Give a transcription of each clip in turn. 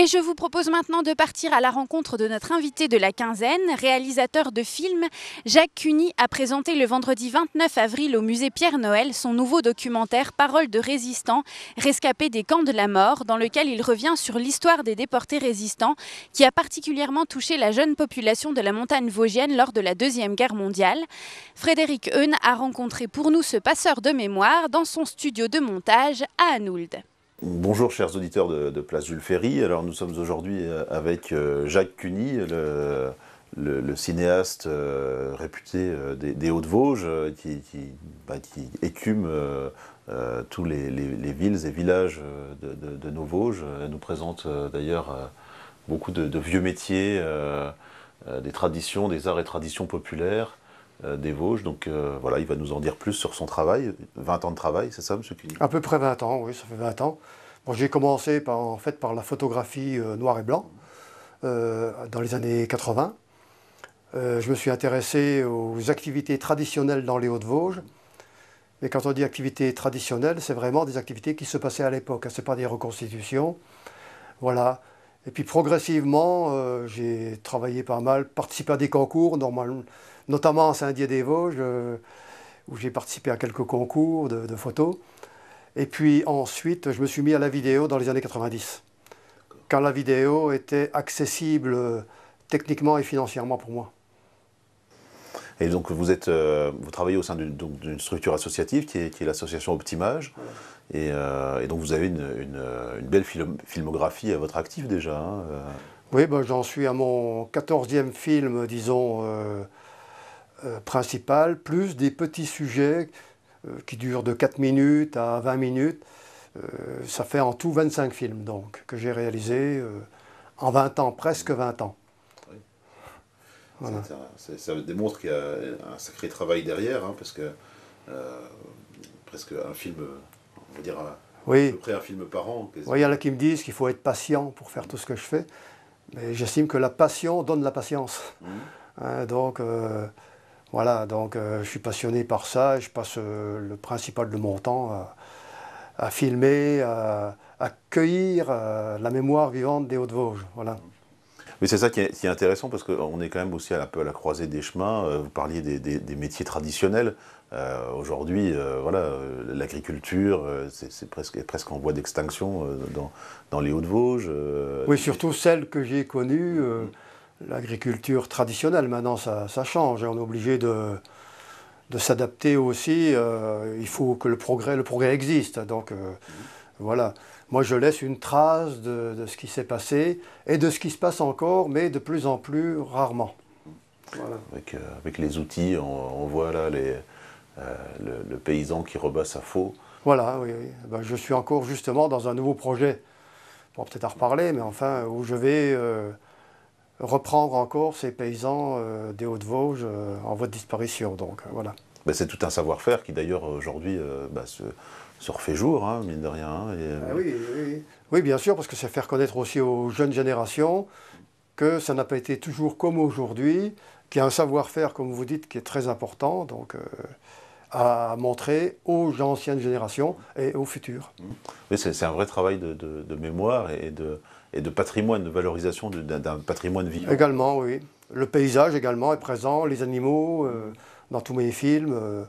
Et je vous propose maintenant de partir à la rencontre de notre invité de la quinzaine, réalisateur de films. Jacques Cuny a présenté le vendredi 29 avril au musée Pierre-Noël son nouveau documentaire Paroles de résistants, rescapés des camps de la mort, dans lequel il revient sur l'histoire des déportés résistants qui a particulièrement touché la jeune population de la montagne vosgienne lors de la Deuxième Guerre mondiale. Frédéric Heune a rencontré pour nous ce passeur de mémoire dans son studio de montage à Anould. Bonjour chers auditeurs de Place Jules Ferry. Alors nous sommes aujourd'hui avec Jacques Cuny, le cinéaste réputé des Hauts-de-Vosges qui écume tous les villes et villages de nos Vosges. Elle nous présente d'ailleurs beaucoup de vieux métiers, des traditions, des arts et traditions populaires des Vosges. Donc voilà, il va nous en dire plus sur son travail. 20 ans de travail, c'est ça, monsieur Cuny? À peu près 20 ans, oui, ça fait 20 ans. Bon, j'ai commencé par la photographie noir et blanc dans les années 80. Je me suis intéressé aux activités traditionnelles dans les Hauts-de-Vosges. Mais quand on dit activités traditionnelles, c'est vraiment des activités qui se passaient à l'époque, hein, ce n'est pas des reconstitutions. Voilà. Et puis progressivement, j'ai travaillé pas mal, participé à des concours, notamment à Saint-Dié-des-Vosges, où j'ai participé à quelques concours de photos. Et puis ensuite, je me suis mis à la vidéo dans les années 90, quand la vidéo était accessible techniquement et financièrement pour moi. Et donc vous travaillez au sein d'une structure associative qui est l'association Optimage. Et donc vous avez une belle filmographie à votre actif déjà. Hein. Oui, ben, j'en suis à mon 14e film, disons, principal, plus des petits sujets qui durent de 4 minutes à 20 minutes. Ça fait en tout 25 films donc, que j'ai réalisés en 20 ans, presque 20 ans. Oui. Voilà. Ça démontre qu'il y a un sacré travail derrière, hein, parce que presque un film, on va dire oui. À peu près un film par an. Oui, il y en a qui me disent qu'il faut être patient pour faire tout ce que je fais. Mais j'estime que la passion donne la patience. Hein, donc, voilà, donc je suis passionné par ça et je passe le principal de mon temps à filmer, à cueillir la mémoire vivante des Hauts-de-Vosges. Voilà. Mais c'est ça qui est intéressant parce qu'on est quand même aussi un peu à la croisée des chemins. Vous parliez des métiers traditionnels. Aujourd'hui, voilà, l'agriculture, c'est presque en voie d'extinction dans les Hauts-de-Vosges. Oui, surtout celle que j'ai connue. L'agriculture traditionnelle, maintenant ça change, on est obligé de s'adapter aussi, il faut que le progrès existe, donc voilà. Moi je laisse une trace de ce qui s'est passé et de ce qui se passe encore, mais de plus en plus rarement. Voilà. Avec les outils, on voit là le paysan qui rebat sa faux. Voilà, oui, oui. Ben, je suis encore justement dans un nouveau projet, on va peut-être en reparler, mais enfin où je vais reprendre encore ces paysans des Hauts-de-Vosges en voie de disparition. Donc voilà. Ben, c'est tout un savoir-faire qui d'ailleurs aujourd'hui se refait jour, hein, mine de rien. Hein, oui, oui. Oui, bien sûr, parce que c'est faire connaître aussi aux jeunes générations que ça n'a pas été toujours comme aujourd'hui, qu'il y a un savoir-faire, comme vous dites, qui est très important, donc à montrer aux anciennes générations et aux futures. Oui, c'est un vrai travail de mémoire et de patrimoine, de valorisation d'un patrimoine vivant. Également, oui. Le paysage également est présent, les animaux, dans tous mes films.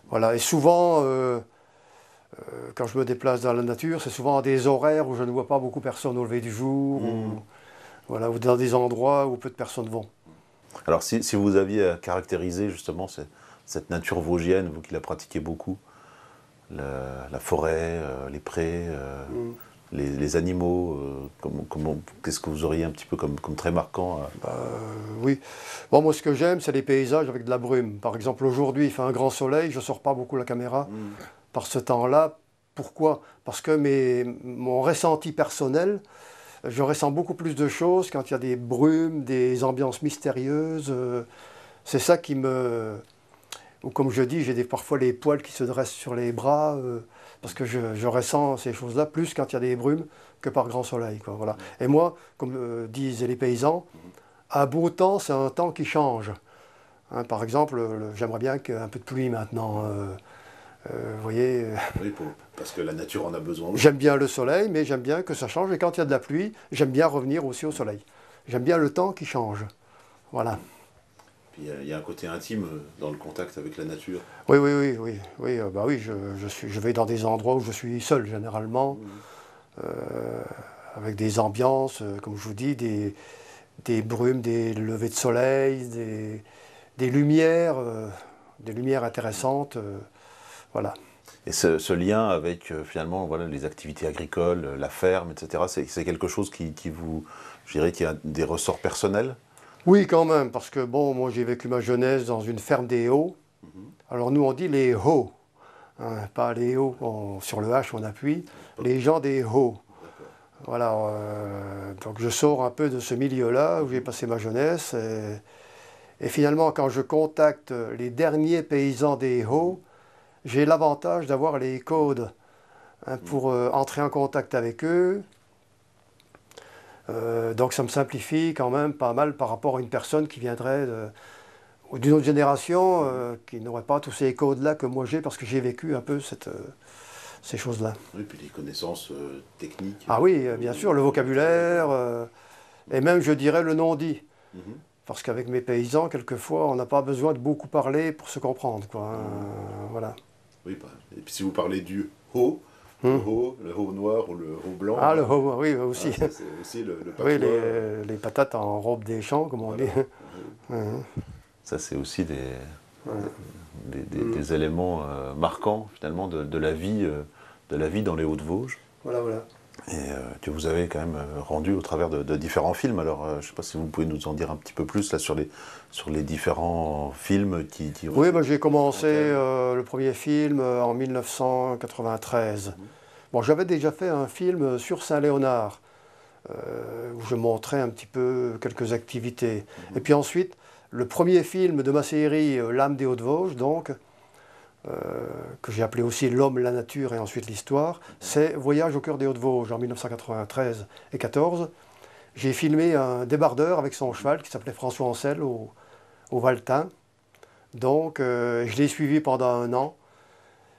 Voilà. Et souvent, quand je me déplace dans la nature, c'est souvent à des horaires où je ne vois pas beaucoup de personnes au lever du jour, voilà, ou dans des endroits où peu de personnes vont. Alors si vous aviez à caractériser justement cette nature vosgienne, vous qui la pratiquez beaucoup, la forêt, les prés, les animaux, qu'est-ce que vous auriez un petit peu comme très marquant Oui. Bon, moi, ce que j'aime, c'est les paysages avec de la brume. Par exemple, aujourd'hui, il fait un grand soleil, je ne sors pas beaucoup la caméra par ce temps-là. Pourquoi? Parce que mon ressenti personnel, je ressens beaucoup plus de choses quand il y a des brumes, des ambiances mystérieuses. C'est ça qui me... Ou comme je dis, j'ai parfois les poils qui se dressent sur les bras, parce que je ressens ces choses-là plus quand il y a des brumes que par grand soleil, quoi, voilà. Et moi, comme disent les paysans, à beau temps, c'est un temps qui change. Hein, par exemple, j'aimerais bien qu'il y ait un peu de pluie maintenant. Vous voyez, Oui, parce que la nature en a besoin aussi. j'aime bien le soleil, mais j'aime bien que ça change. Et quand il y a de la pluie, j'aime bien revenir aussi au soleil. J'aime bien le temps qui change. Voilà. Puis il y a un côté intime dans le contact avec la nature. Oui, oui, oui, oui, oui, bah oui, je vais dans des endroits où je suis seul généralement, avec des ambiances, comme je vous dis, des brumes, des levées de soleil, des lumières intéressantes, voilà. Et ce lien avec finalement voilà, les activités agricoles, la ferme, etc., c'est quelque chose qui vous, je dirais, qui a des ressorts personnels? Oui, quand même, parce que bon, moi j'ai vécu ma jeunesse dans une ferme des Hauts. Alors nous on dit les Hauts, hein, pas les Hauts, sur le H on appuie, les gens des Hauts. Voilà, donc je sors un peu de ce milieu-là où j'ai passé ma jeunesse. Et finalement, quand je contacte les derniers paysans des Hauts, j'ai l'avantage d'avoir les codes, hein, pour entrer en contact avec eux. Donc ça me simplifie quand même pas mal par rapport à une personne qui viendrait d'une autre génération, qui n'aurait pas tous ces codes-là que moi j'ai, parce que j'ai vécu un peu ces choses-là. Oui, puis les connaissances techniques. Ah oui, bien sûr, le vocabulaire, et même je dirais le non-dit. Parce qu'avec mes paysans, quelquefois, on n'a pas besoin de beaucoup parler pour se comprendre, quoi, hein, voilà. Oui, et puis si vous parlez du haut, le haut noir ou le haut blanc. Ah, le haut, oui, aussi. C'est aussi le patois. Oui, les patates en robe des champs, comme on dit. Ça, c'est aussi des éléments marquants, finalement, de la vie dans les Hauts-de-Vosges. Voilà, voilà. Et que vous avez quand même rendu au travers de différents films. Alors, je ne sais pas si vous pouvez nous en dire un petit peu plus là, sur les différents films qui Oui, bah, j'ai commencé le premier film en 1993. Bon, j'avais déjà fait un film sur Saint-Léonard, où je montrais un petit peu quelques activités. Et puis ensuite, le premier film de ma série, L'âme des Hauts-de-Vosges, donc, que j'ai appelé aussi L'homme, la nature et ensuite l'histoire, c'est Voyage au cœur des Hauts-de-Vosges en 1993 et 14. J'ai filmé un débardeur avec son cheval qui s'appelait François Ancel au Valtin. Donc je l'ai suivi pendant 1 an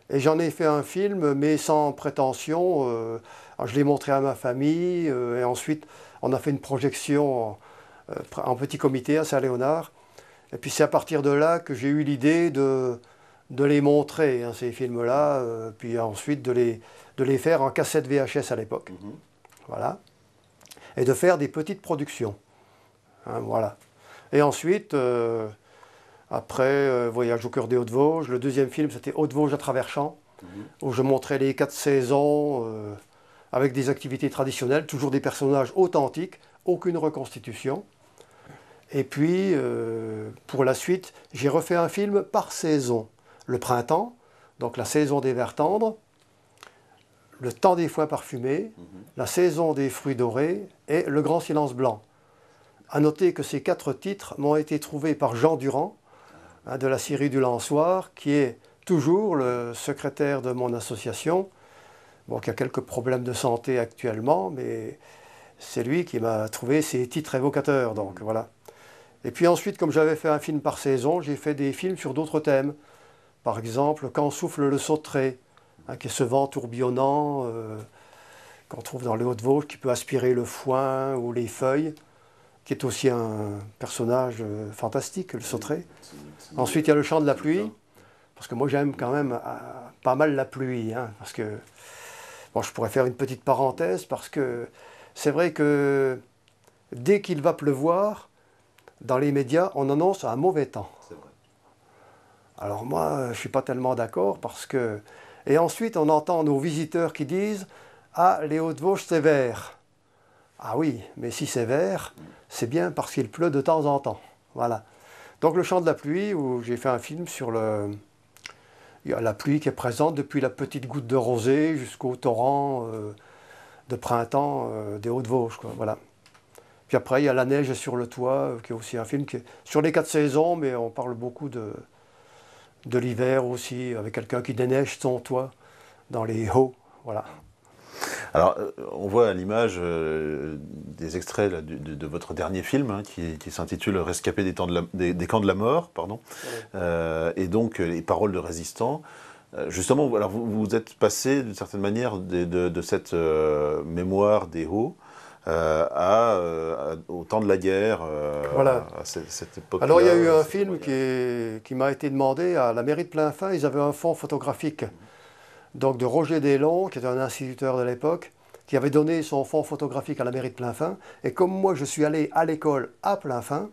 et j'en ai fait un film mais sans prétention. Je l'ai montré à ma famille et ensuite on a fait une projection en petit comité à Saint-Léonard. Et puis c'est à partir de là que j'ai eu l'idée de les montrer, hein, ces films-là, puis ensuite de les faire en cassette VHS à l'époque. Voilà. Et de faire des petites productions. Hein, voilà. Et ensuite, après Voyage au cœur des Hauts-de-Vosges, le deuxième film c'était Hauts-de-Vosges à travers champs, où je montrais les 4 saisons avec des activités traditionnelles, toujours des personnages authentiques, aucune reconstitution. Et puis, pour la suite, j'ai refait un film par saison. Le printemps, donc la saison des vers tendres, le temps des foins parfumés, la saison des fruits dorés et le grand silence blanc. À noter que ces 4 titres m'ont été trouvés par Jean Durand, hein, de la scierie du Lançoir, qui est toujours le secrétaire de mon association, bon, qui a quelques problèmes de santé actuellement, mais c'est lui qui m'a trouvé ces titres évocateurs, donc voilà. Et puis ensuite, comme j'avais fait un film par saison, j'ai fait des films sur d'autres thèmes. Par exemple, Quand souffle le sauterelle, hein, qui est ce vent tourbillonnant qu'on trouve dans les Hauts-de-Vosges, qui peut aspirer le foin ou les feuilles, qui est aussi un personnage fantastique, le sauterelle. Ensuite, il y a Le chant de la pluie, parce que moi j'aime quand même pas mal la pluie, hein, parce que, bon, je pourrais faire une petite parenthèse, parce que c'est vrai que dès qu'il va pleuvoir, dans les médias, on annonce un mauvais temps. C'est vrai. Alors moi, je ne suis pas tellement d'accord parce que... Et ensuite, on entend nos visiteurs qui disent « Ah, les Hauts-de-Vosges, c'est vert ». Ah oui, mais si c'est vert, c'est bien parce qu'il pleut de temps en temps. Voilà. Donc Le chant de la pluie, où j'ai fait un film sur il y a la pluie qui est présente depuis la petite goutte de rosée jusqu'au torrent de printemps des Hauts-de-Vosges, quoi. Voilà. Puis après, il y a La neige sur le toit, qui est aussi un film qui est sur les 4 saisons, mais on parle beaucoup de l'hiver aussi, avec quelqu'un qui déneige son toit dans les hauts. Voilà. Alors, on voit à l'image des extraits là, de votre dernier film, hein, qui s'intitule Rescapé des camps de la mort, pardon, et donc les paroles de résistants. Justement, alors vous êtes passé d'une certaine manière de cette mémoire des Hauts au temps de la guerre, Voilà. à cette époque-là. Alors il y a eu un film qui m'a été demandé à la mairie de Plainfin. Ils avaient un fonds photographique donc de Roger Deslons, qui était un instituteur de l'époque, qui avait donné son fonds photographique à la mairie de Plainfin. Et comme moi je suis allé à l'école à Plainfin,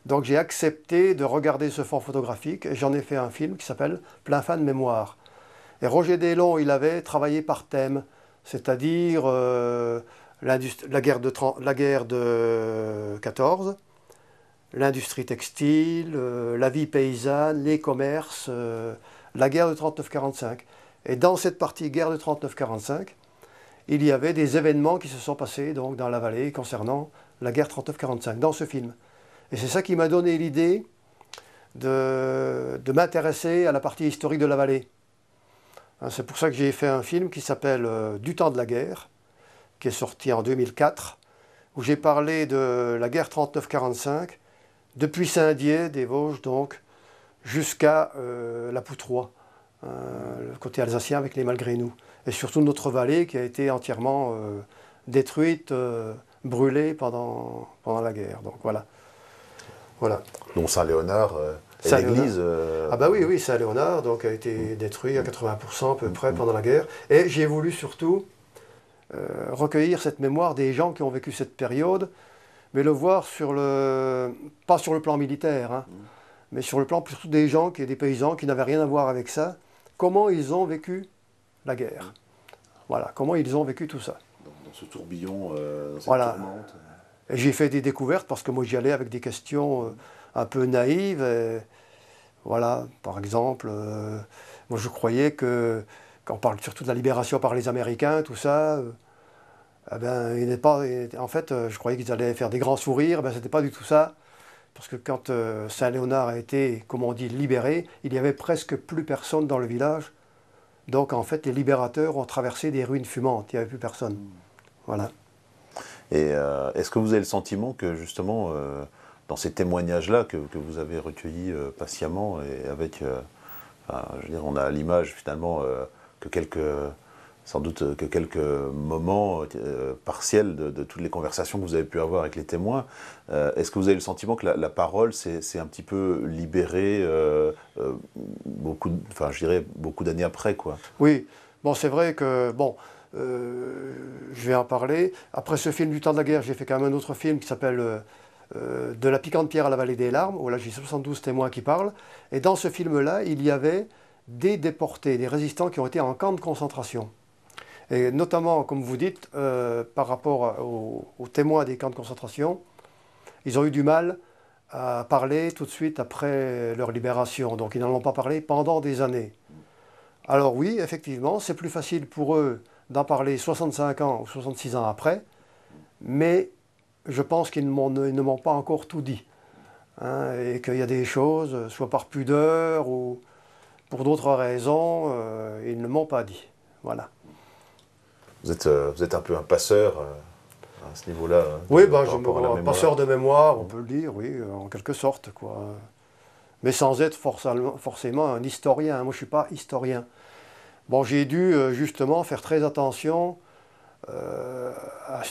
donc j'ai accepté de regarder ce fonds photographique et j'en ai fait un film qui s'appelle Plainfin de mémoire. Et Roger Deslons, il avait travaillé par thème, c'est-à-dire la guerre de 14, l'industrie textile, la vie paysanne, les commerces, la guerre de 39-45. Et dans cette partie guerre de 39-45, il y avait des événements qui se sont passés donc, dans la vallée concernant la guerre 39-45, dans ce film. Et c'est ça qui m'a donné l'idée de m'intéresser à la partie historique de la vallée. C'est pour ça que j'ai fait un film qui s'appelle Du temps de la guerre, qui est sorti en 2004, où j'ai parlé de la guerre 39-45, depuis Saint-Dié, des Vosges donc, jusqu'à la Poutroie, le côté alsacien avec les Malgré-nous. Et surtout notre vallée qui a été entièrement détruite, brûlée pendant la guerre. Donc voilà. Voilà. Donc Saint-Léonard et l'église. Ah bah oui, Saint-Léonard donc, a été détruit à 80% à peu près pendant la guerre. Et j'ai voulu surtout recueillir cette mémoire des gens qui ont vécu cette période, mais le voir pas sur le plan militaire, hein, mais sur le plan surtout des gens, des paysans qui n'avaient rien à voir avec ça, comment ils ont vécu la guerre. Voilà, comment ils ont vécu tout ça. Dans ce tourbillon, dans cette tourmente. Et j'ai fait des découvertes parce que moi j'y allais avec des questions un peu naïves. Et, voilà, par exemple, moi je croyais que, quand on parle surtout de la libération par les Américains, tout ça, eh ben, en fait, je croyais qu'ils allaient faire des grands sourires, ben, c'était pas du tout ça. Parce que quand Saint-Léonard a été, comme on dit, libéré, il n'y avait presque plus personne dans le village. Donc en fait, les libérateurs ont traversé des ruines fumantes, il n'y avait plus personne. Voilà. Et est-ce que vous avez le sentiment que justement, dans ces témoignages-là que vous avez recueillis patiemment et avec, je veux dire, on a l'image finalement sans doute que quelques moments partiels de toutes les conversations que vous avez pu avoir avec les témoins, est-ce que vous avez le sentiment que la parole s'est un petit peu libérée je dirais beaucoup d'années après, quoi? Oui, bon, c'est vrai que, bon, je vais en parler. Après ce film du temps de la guerre, j'ai fait quand même un autre film qui s'appelle De la piquante pierre à la vallée des larmes, où là j'ai 72 témoins qui parlent. Et dans ce film-là, il y avait des déportés, des résistants qui ont été en camp de concentration. Et notamment, comme vous dites, par rapport aux témoins des camps de concentration, ils ont eu du mal à parler tout de suite après leur libération. Donc ils n'en ont pas parlé pendant des années. Alors oui, effectivement, c'est plus facile pour eux d'en parler 65 ans ou 66 ans après, mais je pense qu'ils ne m'ont pas encore tout dit. Hein, et qu'il y a des choses, soit par pudeur ou pour d'autres raisons, ils ne m'ont pas dit. Voilà. Vous êtes un peu un passeur à ce niveau-là. Oui, un passeur de mémoire, on peut le dire, oui, en quelque sorte, quoi. Mais sans être forcément un historien. Moi, je ne suis pas historien. Bon, j'ai dû justement faire très attention,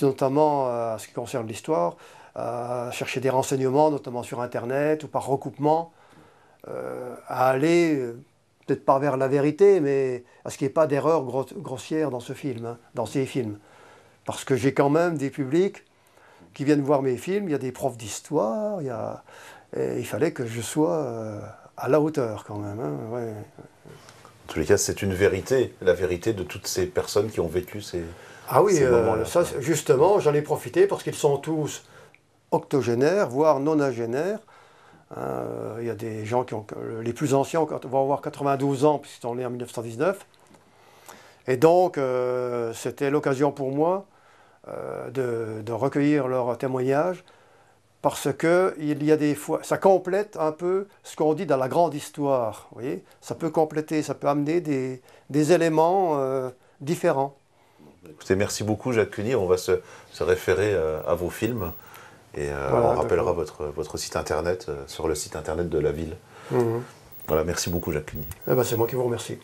notamment à ce qui concerne l'histoire, à chercher des renseignements, notamment sur Internet ou par recoupement, à aller, peut-être pas vers la vérité, mais à ce qu'il n'y ait pas d'erreur grossière dans ce film, hein, dans ces films. Parce que j'ai quand même des publics qui viennent voir mes films, il y a des profs d'histoire, et il fallait que je sois à la hauteur quand même. Hein, ouais. En tous les cas, c'est une vérité, la vérité de toutes ces personnes qui ont vécu ces moments-là. Ça, justement, j'en ai profité parce qu'ils sont tous octogénaires, voire nonagénaires. Il y a des gens les plus anciens vont avoir 92 ans, puisqu'ils sont nés en 1919. Et donc, c'était l'occasion pour moi de recueillir leurs témoignages, parce que il y a des fois, ça complète un peu ce qu'on dit dans la grande histoire. Vous voyez, ça peut compléter, ça peut amener des éléments différents. Écoutez, merci beaucoup Jacques Cuny, on va se référer à vos films et voilà, on rappellera votre site internet sur le site internet de la ville. Voilà, merci beaucoup Jacques Cuny. C'est moi qui vous remercie.